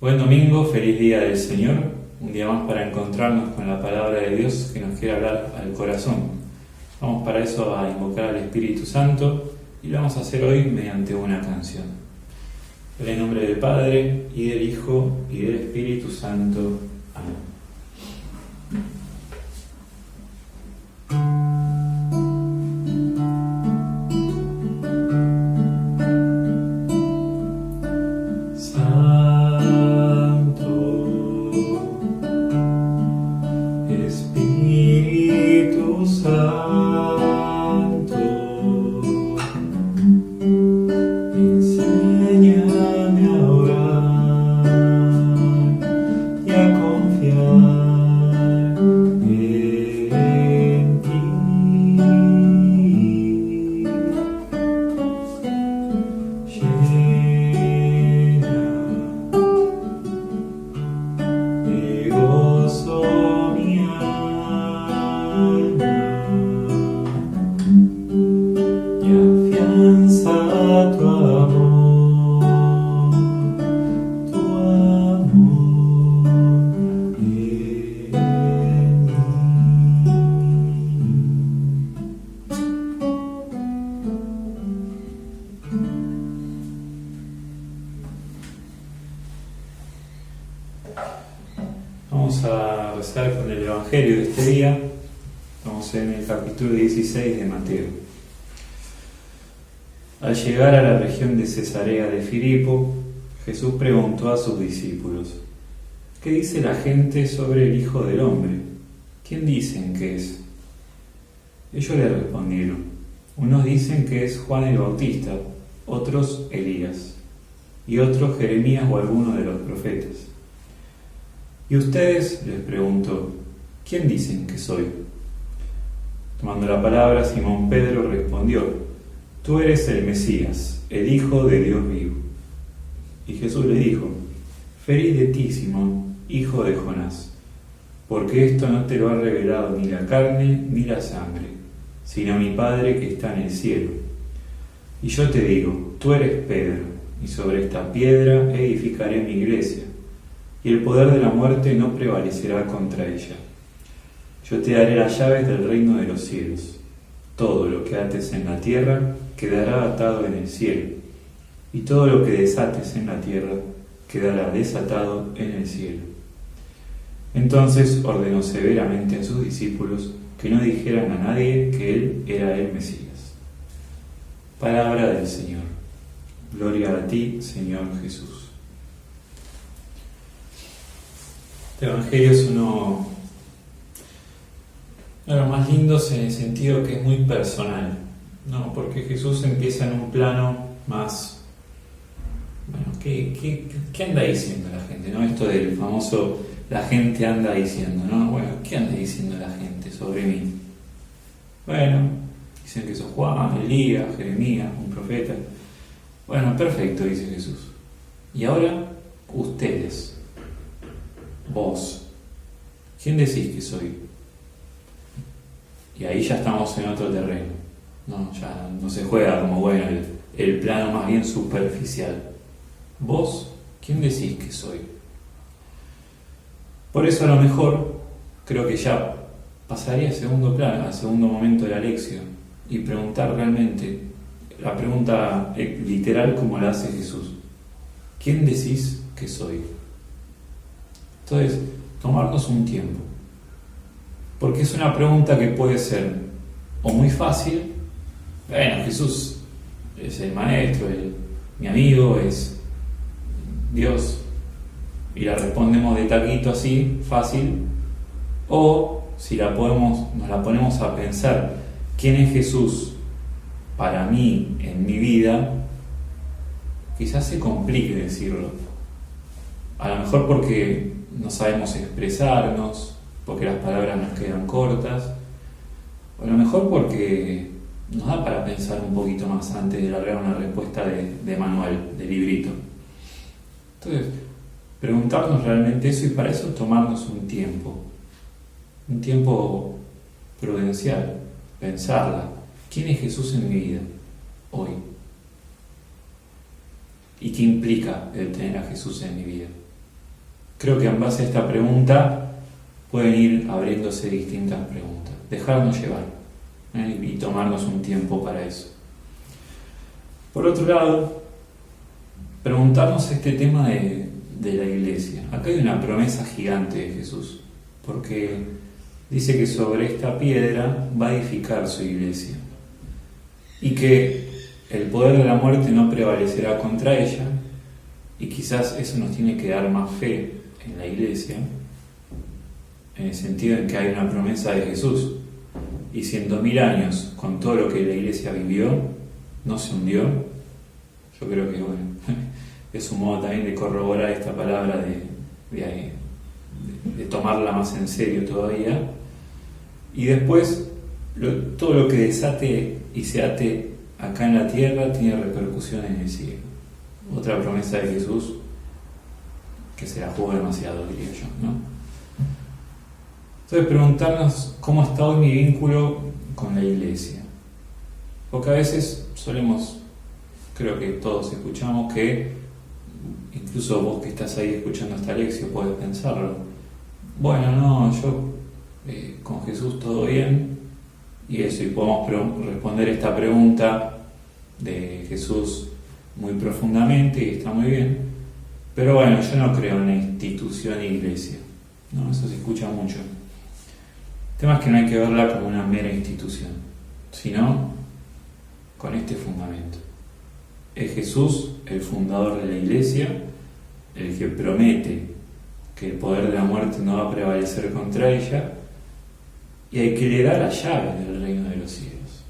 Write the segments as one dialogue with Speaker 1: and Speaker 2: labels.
Speaker 1: Buen domingo, feliz día del Señor, un día más para encontrarnos con la palabra de Dios que nos quiere hablar al corazón. Vamos para eso a invocar al Espíritu Santo y lo vamos a hacer hoy mediante una canción. En el nombre del Padre, y del Hijo, y del Espíritu Santo. Amén. Vamos a rezar con el Evangelio de este día. Vamos en el capítulo 16 de Mateo. Al llegar a la región de Cesarea de Filipo, Jesús preguntó a sus discípulos: ¿qué dice la gente sobre el Hijo del Hombre? ¿Quién dicen que es? Ellos le respondieron: unos dicen que es Juan el Bautista, otros Elías, y otros Jeremías o alguno de los profetas. ¿Y ustedes? Les preguntó: ¿quién dicen que soy? Tomando la palabra, Simón Pedro respondió: tú eres el Mesías, el Hijo de Dios vivo. Y Jesús le dijo: feliz de ti, Simón, hijo de Jonás, porque esto no te lo ha revelado ni la carne ni la sangre, sino mi Padre que está en el cielo. Y yo te digo, tú eres Pedro, y sobre esta piedra edificaré mi iglesia, y el poder de la muerte no prevalecerá contra ella. Yo te daré las llaves del reino de los cielos. Todo lo que ates en la tierra quedará atado en el cielo, y todo lo que desates en la tierra quedará desatado en el cielo. Entonces ordenó severamente a sus discípulos que no dijeran a nadie que él era el Mesías. Palabra del Señor. Gloria a ti, Señor Jesús. Este Evangelio es uno de los más lindos en el sentido que es muy personal, ¿no? Porque Jesús empieza en un plano más, bueno, ¿qué anda diciendo la gente? ¿No? Esto del famoso, la gente anda diciendo, ¿no? Bueno, ¿qué anda diciendo la gente sobre mí? Bueno, dicen que sos Juan, Elías, Jeremías, un profeta. Bueno, perfecto, dice Jesús. Y ahora, ustedes. Vos, ¿quién decís que soy? Y ahí ya estamos en otro terreno, ¿no? Ya no se juega como, bueno, el plano más bien superficial. Vos, ¿quién decís que soy? Por eso a lo mejor creo que ya pasaría al segundo plano, al segundo momento de la lección, y preguntar realmente, la pregunta literal como la hace Jesús: ¿quién decís que soy? Entonces, tomarnos un tiempo, porque es una pregunta que puede ser o muy fácil: bueno, Jesús es el maestro, mi amigo, es Dios, y la respondemos de taquito así, fácil. O si nos la ponemos a pensar, ¿quién es Jesús para mí en mi vida? Quizás se complique decirlo, a lo mejor porque no sabemos expresarnos, porque las palabras nos quedan cortas, o a lo mejor porque nos da para pensar un poquito más antes de largar una respuesta de manual, de librito. Entonces, preguntarnos realmente eso, y para eso tomarnos un tiempo prudencial, pensarla. ¿Quién es Jesús en mi vida hoy? ¿Y qué implica el tener a Jesús en mi vida? creo que en base a esta pregunta pueden ir abriéndose distintas preguntas. Dejarnos llevar y tomarnos un tiempo para eso. Por otro lado, preguntarnos este tema de la iglesia. Acá hay una promesa gigante de Jesús, porque dice que sobre esta piedra va a edificar su iglesia y que el poder de la muerte no prevalecerá contra ella, y quizás eso nos tiene que dar más fe en la iglesia, en el sentido en que hay una promesa de Jesús, y si en 2000 años, con todo lo que la iglesia vivió, no se hundió, yo creo que bueno, es un modo también de corroborar esta palabra, de tomarla más en serio todavía. Y después, todo lo que desate y se ate acá en la tierra tiene repercusión en el cielo. Otra promesa de Jesús que se la jugó demasiado, diría yo, ¿no? Entonces, preguntarnos cómo está hoy mi vínculo con la iglesia. Porque a veces solemos, creo que todos escuchamos, que incluso vos que estás ahí escuchando esta lección podés pensarlo. Bueno, no, yo con Jesús todo bien, y eso, y podemos responder esta pregunta de Jesús muy profundamente, y está muy bien, pero bueno, yo no creo en la institución iglesia, ¿no? Eso se escucha mucho. El tema es que no hay que verla como una mera institución, sino con este fundamento. Es Jesús el fundador de la iglesia, el que promete que el poder de la muerte no va a prevalecer contra ella, y el que le da la llave del reino de los cielos.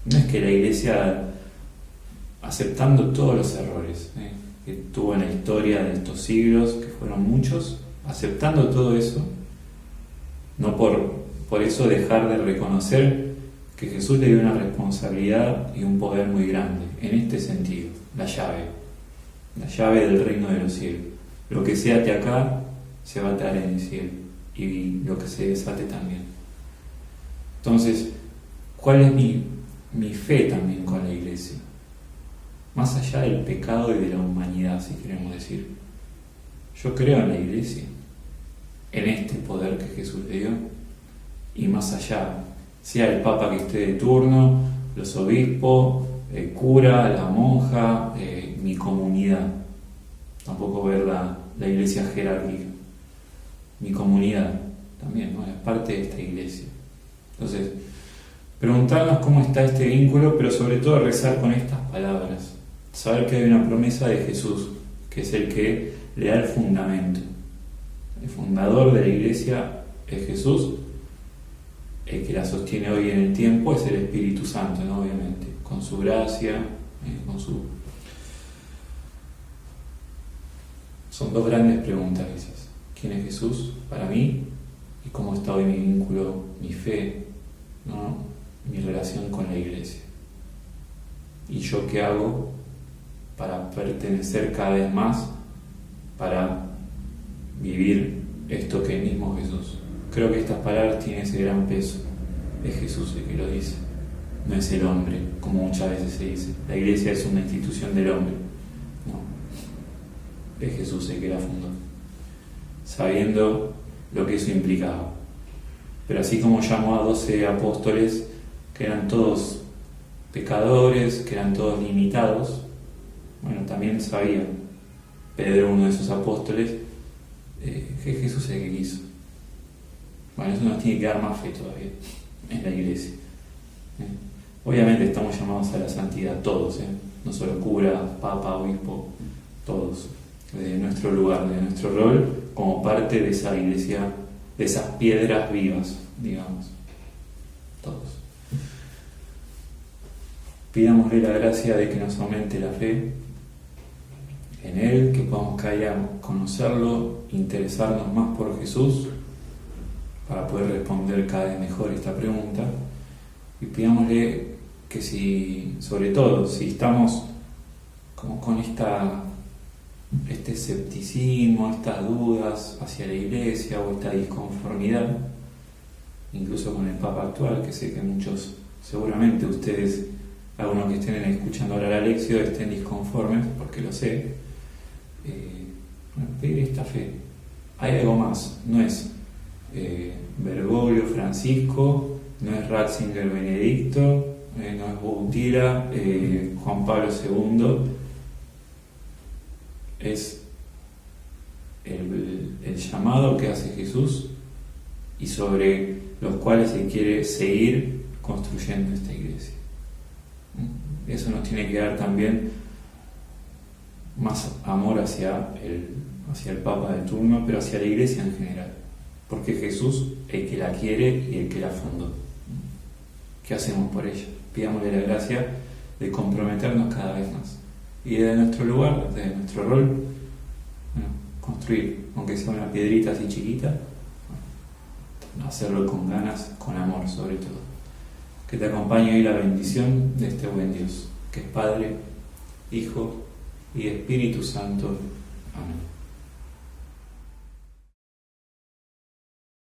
Speaker 1: No es que la iglesia, aceptando todos los errores que tuvo en la historia de estos siglos, que fueron muchos, aceptando todo eso, no por eso dejar de reconocer que Jesús le dio una responsabilidad y un poder muy grande, en este sentido, la llave del reino de los cielos. Lo que se ate acá, se va a atar en el cielo, y lo que se desate también. Entonces, ¿cuál es mi fe también con la iglesia? Más allá del pecado y de la humanidad, si queremos decir. Yo creo en la iglesia, en este poder que Jesús le dio, y más allá, sea el Papa que esté de turno, los obispos, el cura, la monja, mi comunidad. Tampoco ver la iglesia jerárquica. Mi comunidad también, ¿no? Es parte de esta iglesia. Entonces, preguntarnos cómo está este vínculo, pero sobre todo rezar con estas palabras. Saber que hay una promesa de Jesús, que es el que le da el fundamento. El fundador de la iglesia es Jesús. El que la sostiene hoy en el tiempo es el Espíritu Santo, ¿no? Obviamente, con su gracia, con su... Son dos grandes preguntas esas. ¿Quién es Jesús para mí? ¿Y cómo está hoy mi vínculo, mi fe, ¿no? Mi relación con la iglesia? ¿Y yo qué hago para pertenecer cada vez más, para vivir esto que es mismo Jesús? Creo que estas palabras tienen ese gran peso. Es Jesús el que lo dice, no es el hombre, como muchas veces se dice. La iglesia es una institución del hombre. No, es Jesús el que la fundó, sabiendo lo que eso implicaba. Pero así como llamó a 12 apóstoles, que eran todos pecadores, que eran todos limitados, bueno, también sabía Pedro, uno de esos apóstoles, que Jesús es el que quiso. Bueno, eso nos tiene que dar más fe todavía en la iglesia. Obviamente estamos llamados a la santidad todos, no solo cura, papa, obispo, todos, de nuestro lugar, de nuestro rol, como parte de esa iglesia, de esas piedras vivas, digamos, todos. Pidámosle la gracia de que nos aumente la fe en Él, que podamos cada día conocerlo, interesarnos más por Jesús, para poder responder cada vez mejor esta pregunta. Y pidámosle que sobre todo, si estamos como con este escepticismo, estas dudas hacia la iglesia o esta disconformidad, incluso con el Papa actual, que sé que muchos, seguramente ustedes, algunos que estén escuchando ahora la lección, estén disconformes, porque lo sé, pedir esta fe. Hay algo más, no es Bergoglio Francisco, no es Ratzinger Benedicto, no es Boutila Juan Pablo II, es el llamado que hace Jesús y sobre los cuales se quiere seguir construyendo esta iglesia. Eso nos tiene que dar también más amor hacia el Papa de turno, pero hacia la iglesia en general, porque Jesús el que la quiere y el que la fundó. ¿Qué hacemos por ella? Pidámosle la gracia de comprometernos cada vez más y desde nuestro lugar, desde nuestro rol, construir, aunque sea una piedrita así chiquita, hacerlo con ganas, con amor sobre todo. Que te acompañe hoy la bendición de este buen Dios, que es Padre, Hijo y Espíritu Santo. Amén.